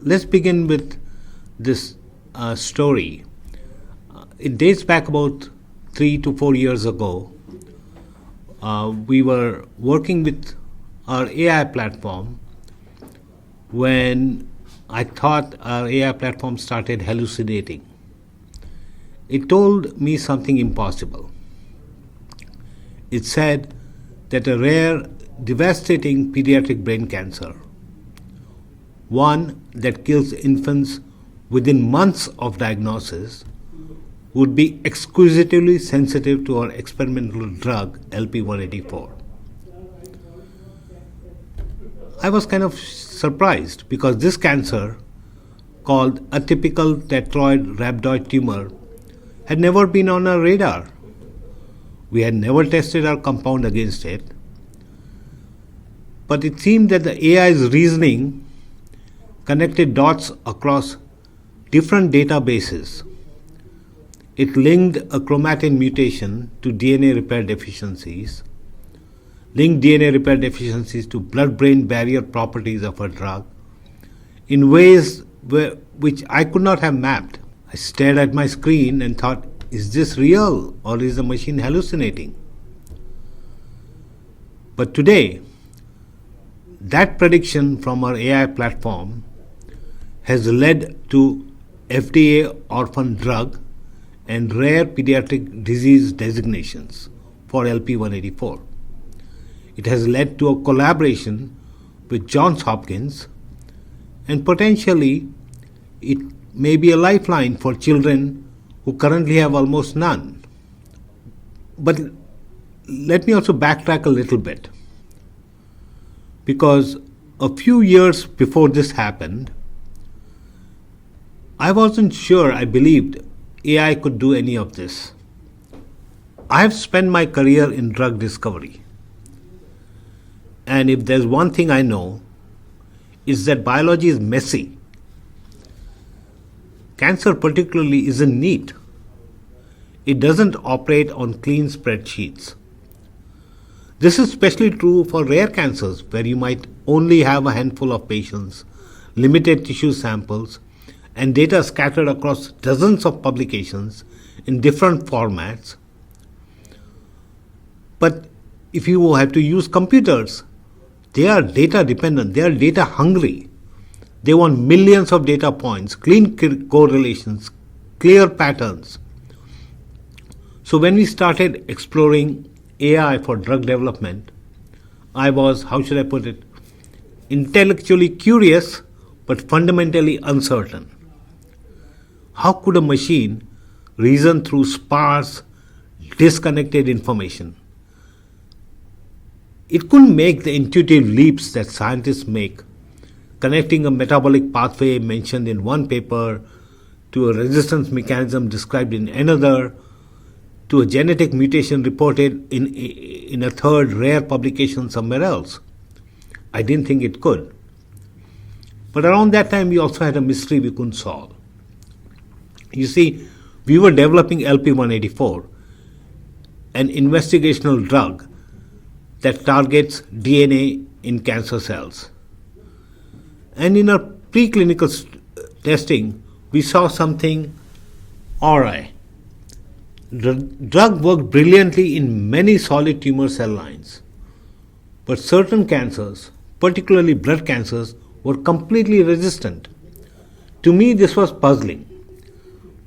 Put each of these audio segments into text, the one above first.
let's begin with this story. It dates back about 3 to 4 years ago. We were working with our AI platform when I thought our AI platform started hallucinating. It told me something impossible. It said that a rare, devastating pediatric brain cancer, one that kills infants within months of diagnosis, would be exquisitely sensitive to our experimental drug LP-184. I was kind of surprised because this cancer, called atypical teratoid rhabdoid tumor, had never been on our radar. We had never tested our compound against it. But it seemed that the AI's reasoning connected dots across different databases. It linked a chromatin mutation to DNA repair deficiencies, linked DNA repair deficiencies to blood-brain barrier properties of a drug in ways which I could not have mapped. I stared at my screen and thought, is this real or is the machine hallucinating? But today, that prediction from our AI platform has led to FDA orphan drug and rare pediatric disease designations for LP-184. It has led to a collaboration with Johns Hopkins, and potentially it may be a lifeline for children who currently have almost none. But let me also backtrack a little bit, because a few years before this happened, I wasn't sure I believed AI could do any of this. I have spent my career in drug discovery. And if there's one thing I know, is that biology is messy. Cancer particularly isn't neat. It doesn't operate on clean spreadsheets. This is especially true for rare cancers where you might only have a handful of patients, limited tissue samples, and data scattered across dozens of publications in different formats. But if you have to use computers, they are data dependent, they are data hungry. They want millions of data points, clean correlations, clear patterns. So when we started exploring AI for drug development, I was, how should I put it, intellectually curious but fundamentally uncertain. How could a machine reason through sparse, disconnected information? It couldn't make the intuitive leaps that scientists make, connecting a metabolic pathway mentioned in one paper to a resistance mechanism described in another, to a genetic mutation reported in a third rare publication somewhere else. I didn't think it could. But around that time, we also had a mystery we couldn't solve. You see, we were developing LP-184, an investigational drug that targets DNA in cancer cells. And in our preclinical testing, we saw something awry. The drug worked brilliantly in many solid tumor cell lines, but certain cancers, particularly blood cancers, were completely resistant. To me, this was puzzling.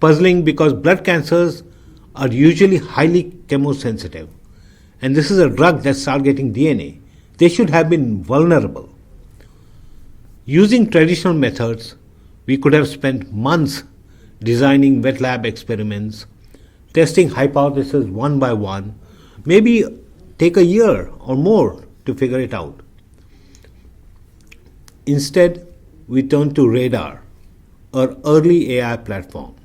Puzzling because blood cancers are usually highly chemosensitive, and this is a drug that's targeting DNA. They should have been vulnerable. Using traditional methods, we could have spent months designing wet lab experiments, testing hypotheses one by one, maybe take a year or more to figure it out. Instead, we turned to RADR, our early AI platform.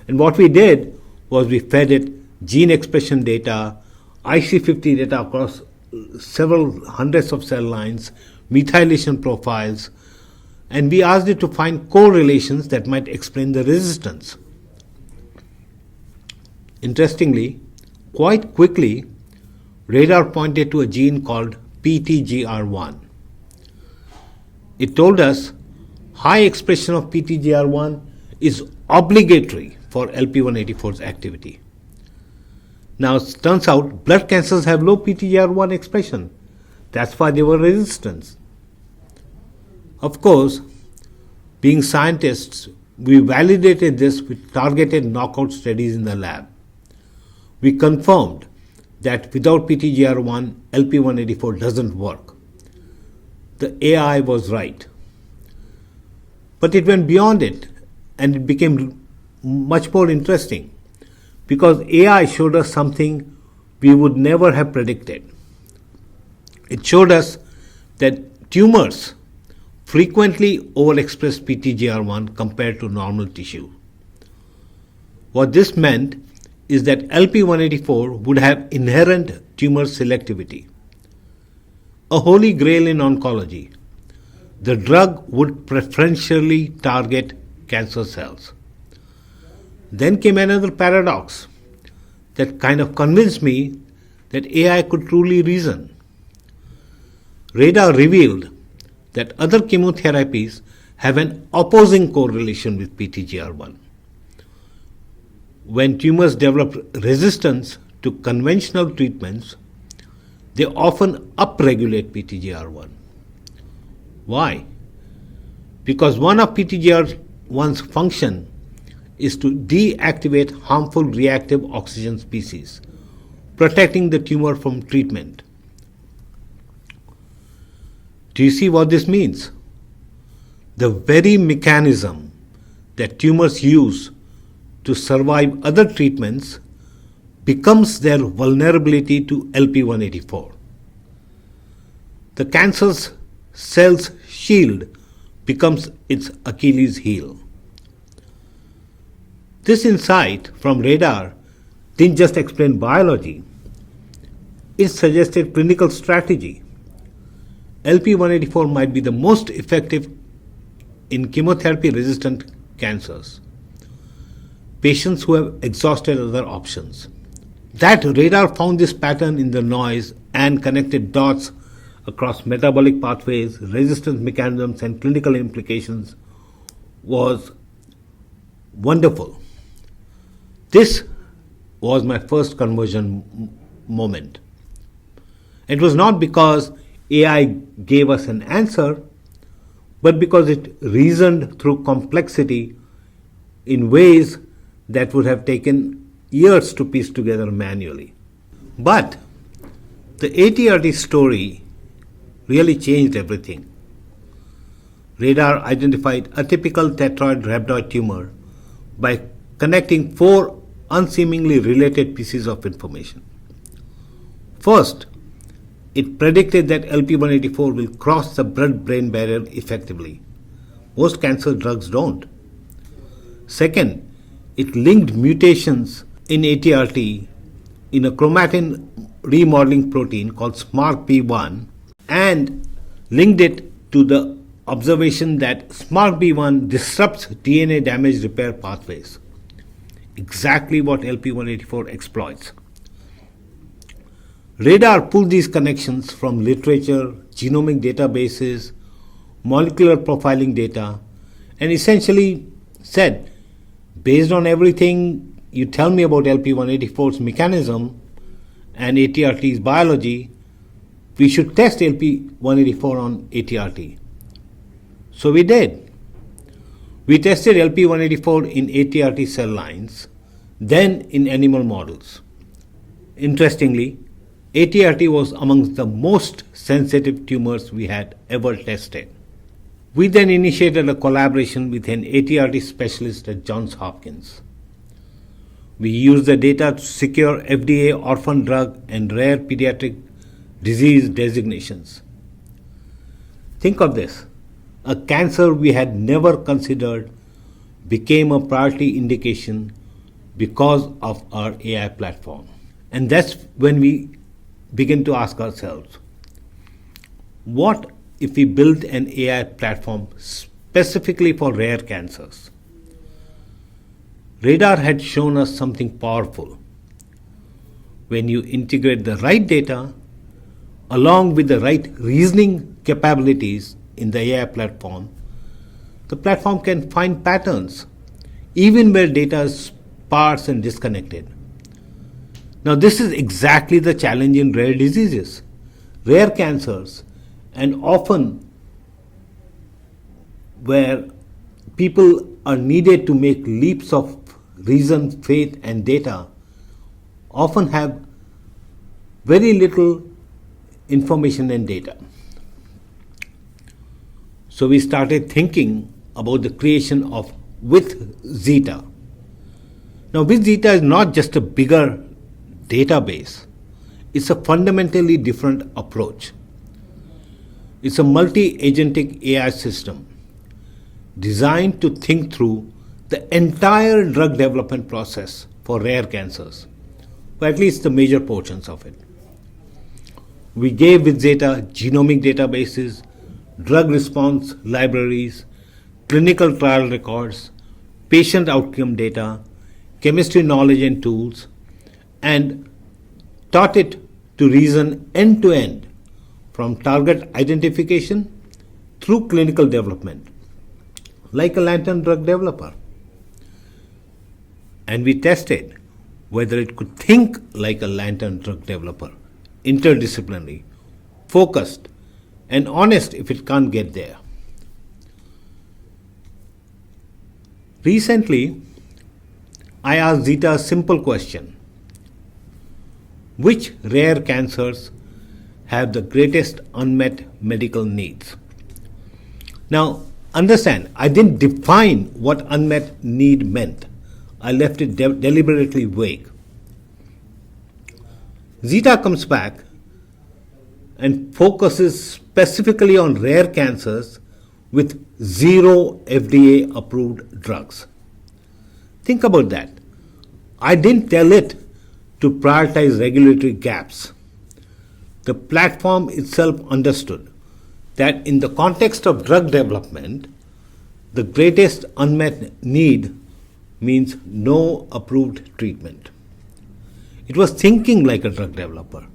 And what we did was we fed it gene expression data, IC50 data across several hundreds of cell lines, methylation profiles, and we asked it to find correlations that might explain the resistance. Interestingly, quite quickly, RADR pointed to a gene called PTGR1. It told us high expression of PTGR1 is obligatory for LP184's activity. Now, it turns out blood cancers have low PTGR1 expression. That's why they were resistant. Of course, being scientists, we validated this with targeted knockout studies in the lab. We confirmed that without PTGR1, LP184 doesn't work. The AI was right. But it went beyond it, and it became much more interesting because AI showed us something we would never have predicted. It showed us that tumors frequently overexpress PTGR1 compared to normal tissue. What this meant is that LP184 would have inherent tumor selectivity. A holy grail in oncology. The drug would preferentially target cancer cells. Then came another paradox that kind of convinced me that AI could truly reason. RADR revealed that other chemotherapies have an opposing correlation with PTGR1. When tumors develop resistance to conventional treatments, they often upregulate PTGR1. Why? Because one of PTGR1's function is to deactivate harmful reactive oxygen species, protecting the tumor from treatment. Do you see what this means? The very mechanism that tumors use to survive other treatments becomes their vulnerability to LP184. The cancer's cell's shield becomes its Achilles heel. This insight from RADR didn't just explain biology, it suggested clinical strategy. LP184 might be the most effective in chemotherapy-resistant cancers, patients who have exhausted other options. That RADR found this pattern in the noise and connected dots across metabolic pathways, resistance mechanisms, and clinical implications was wonderful. This was my first conversion moment. It was not because AI gave us an answer, but because it reasoned through complexity in ways that would have taken years to piece together manually. But the ATRT story really changed everything. RADR identified atypical teratoid rhabdoid tumor by connecting 4 unseemingly related pieces of information. First, it predicted that LP184 will cross the blood-brain barrier effectively. Most cancer drugs don't. Second, it linked mutations in ATRT in a chromatin remodeling protein called SMARCB1 and linked it to the observation that SMARCB1 disrupts DNA damage repair pathways. Exactly what LP184 exploits. RADR pulled these connections from literature, genomic databases, molecular profiling data, and essentially said, based on everything you tell me about LP184's mechanism and ATRT's biology, we should test LP184 on ATRT. So we did. We tested LP184 in ATRT cell lines, then in animal models. Interestingly, ATRT was amongst the most sensitive tumors we had ever tested. We then initiated a collaboration with an ATRT specialist at Johns Hopkins. We used the data to secure FDA orphan drug and rare pediatric disease designations. Think of this. A cancer we had never considered became a priority indication because of our AI platform. And that's when we begin to ask ourselves, what if we built an AI platform specifically for rare cancers? RADR had shown us something powerful. When you integrate the right data along with the right reasoning capabilities in the AI platform, The platform can find patterns, even where data is sparse and disconnected. Now, this is exactly the challenge in rare diseases, rare cancers, and often where people are needed to make leaps of reason, faith, and data, often have very little information and data. So we started thinking about the creation of WithZeta. Now, WithZeta is not just a bigger database, it's a fundamentally different approach. It's a multi-agentic AI system designed to think through the entire drug development process for rare cancers, or at least the major portions of it. We gave WithZeta genomic databases, drug response libraries, clinical trial records, patient outcome data, chemistry knowledge and tools, and taught it to reason end to end from target identification through clinical development, like a lantern drug developer. And we tested whether it could think like a lantern drug developer, interdisciplinary, focused, and honest if it can't get there. Recently, I asked Zeta a simple question: which rare cancers have the greatest unmet medical needs? Now, understand, I didn't define what unmet need meant. I left it deliberately vague. Zeta comes back and focuses specifically on rare cancers with 0 FDA approved drugs. Think about that. I didn't tell it to prioritize regulatory gaps. The platform itself understood that in the context of drug development, the greatest unmet need means no approved treatment. It was thinking like a drug developer.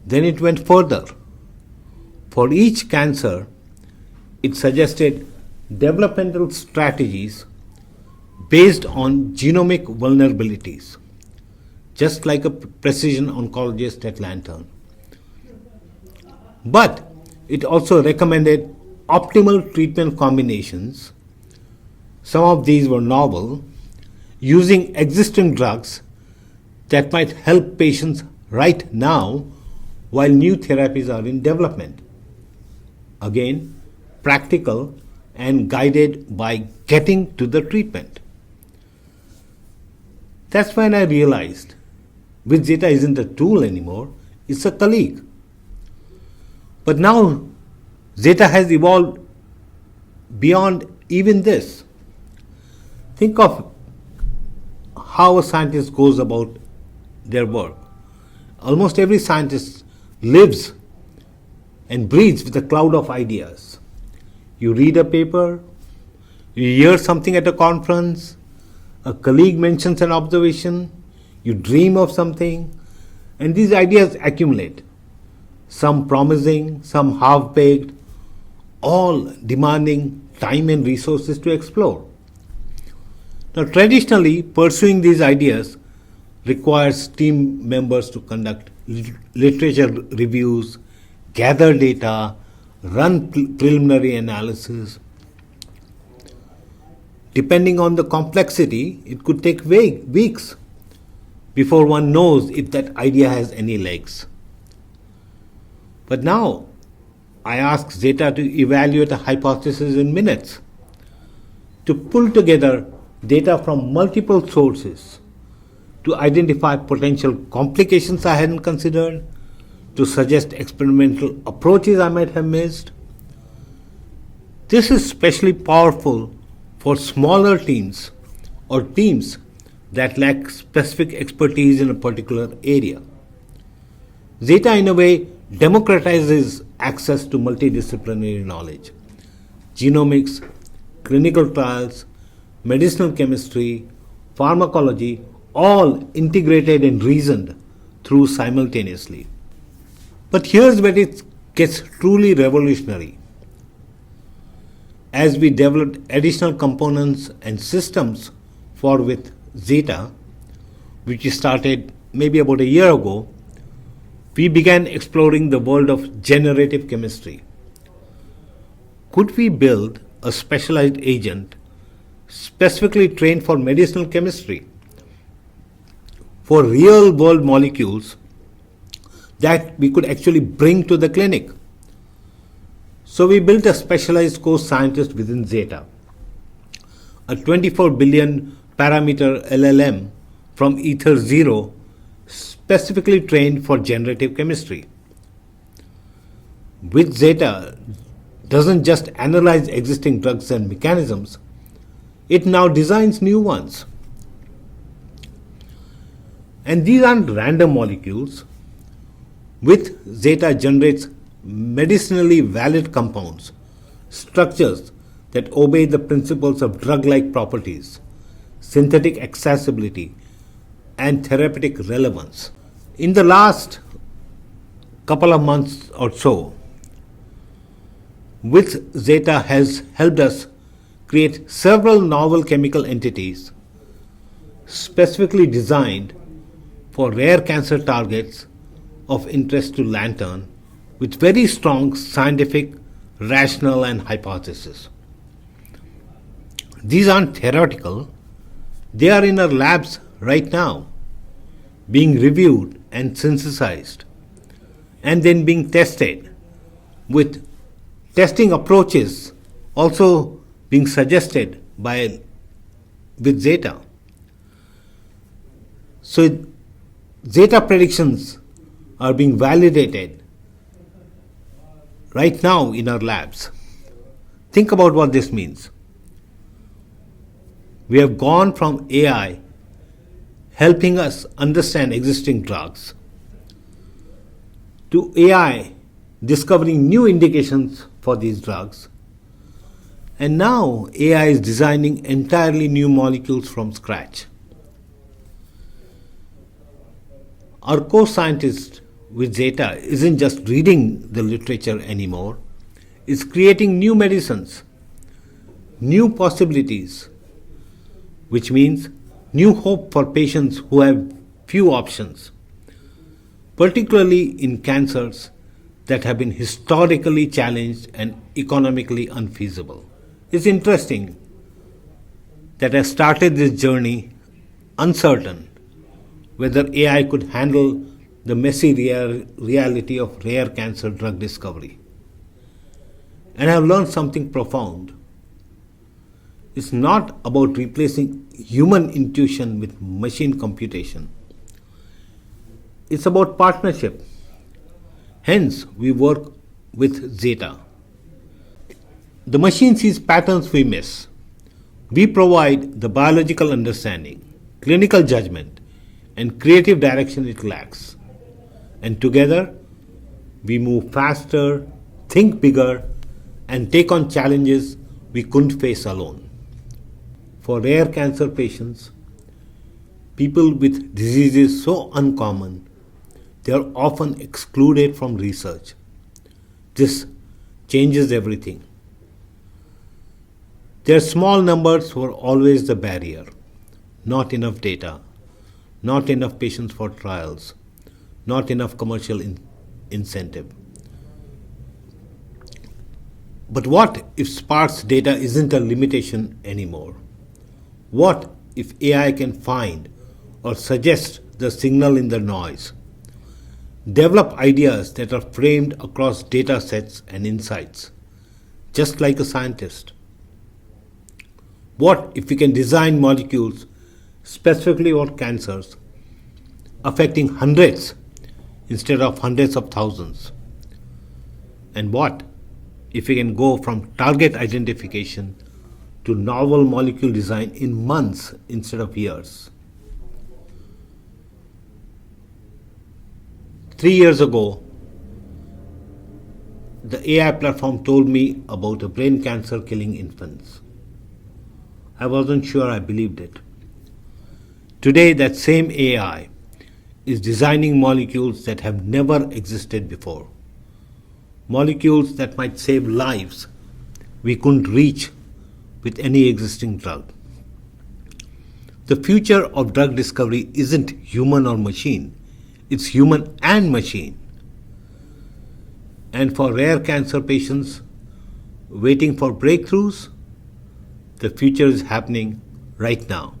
Then it went further. For each cancer, it suggested developmental strategies based on genomic vulnerabilities, just like a precision oncologist at Lantern. But it also recommended optimal treatment combinations. Some of these were novel, using existing drugs that might help patients right now while new therapies are in development. Again, practical and guided by getting to the treatment. That's when I realized WithZeta isn't a tool anymore, it's a colleague. But now Zeta has evolved beyond even this. Think of how a scientist goes about their work. Almost every scientist lives and breathes with a cloud of ideas. You read a paper, you hear something at a conference, a colleague mentions an observation, you dream of something, and these ideas accumulate. Some promising, some half-baked, all demanding time and resources to explore. Now, traditionally, pursuing these ideas requires team members to conduct literature reviews, gather data, run preliminary analysis. Depending on the complexity, it could take weeks before one knows if that idea has any legs. But now, I ask Zeta to evaluate a hypothesis in minutes, to pull together data from multiple sources, to identify potential complications I hadn't considered, to suggest experimental approaches I might have missed. This is especially powerful for smaller teams or teams that lack specific expertise in a particular area. Zeta, in a way, democratizes access to multidisciplinary knowledge. Genomics, clinical trials, medicinal chemistry, pharmacology, all integrated and reasoned through simultaneously. But here's where it gets truly revolutionary. as we developed additional components and systems for WithZeta, which we started maybe about a year ago, we began exploring the world of generative chemistry. Could we build a specialized agent specifically trained for medicinal chemistry, for real-world molecules that we could actually bring to the clinic? So we built a specialized co-scientist within Zeta, a 24 billion parameter LLM from Ether 0, specifically trained for generative chemistry. WithZeta doesn't just analyze existing drugs and mechanisms, it now designs new ones. And these aren't random molecules. WithZeta generates medicinally valid compounds, structures that obey the principles of drug-like properties, synthetic accessibility, and therapeutic relevance. In the last couple of months or so, WithZeta has helped us create several novel chemical entities specifically designed for rare cancer targets of interest to Lantern with very strong scientific rationale and hypotheses. These aren't theoretical, they are in our labs right now, being reviewed and synthesized, and then being tested, with testing approaches also being suggested by WithZeta. So Zeta predictions are being validated right now in our labs. Think about what this means. We have gone from AI helping us understand existing drugs to AI discovering new indications for these drugs, and now AI is designing entirely new molecules from scratch. Our co-scientist with Zeta isn't just reading the literature anymore, it's creating new medicines, new possibilities, which means new hope for patients who have few options, particularly in cancers that have been historically challenged and economically unfeasible. It's interesting that I started this journey uncertain whether AI could handle the messy reality of rare cancer drug discovery. And I've learned something profound. It's not about replacing human intuition with machine computation. It's about partnership. Hence, we work with Zeta. The machine sees patterns we miss. We provide the biological understanding, clinical judgment, and creative direction it lacks. And together, we move faster, think bigger, and take on challenges we couldn't face alone. For rare cancer patients, people with diseases so uncommon, they are often excluded from research. This changes everything. Their small numbers were always the barrier. Not enough data, not enough patients for trials, not enough commercial incentive. But what if sparse data isn't a limitation anymore? What if AI can find or suggest the signal in the noise? Develop ideas that are framed across data sets and insights, just like a scientist. What if we can design molecules specifically for cancers, affecting hundreds instead of hundreds of thousands? And what if we can go from target identification to novel molecule design in months instead of years? 3 years ago, the AI platform told me about a brain cancer killing infants. I wasn't sure I believed it. Today, that same AI is designing molecules that have never existed before. Molecules that might save lives we couldn't reach with any existing drug. The future of drug discovery isn't human or machine, it's human and machine. And for rare cancer patients waiting for breakthroughs, the future is happening right now.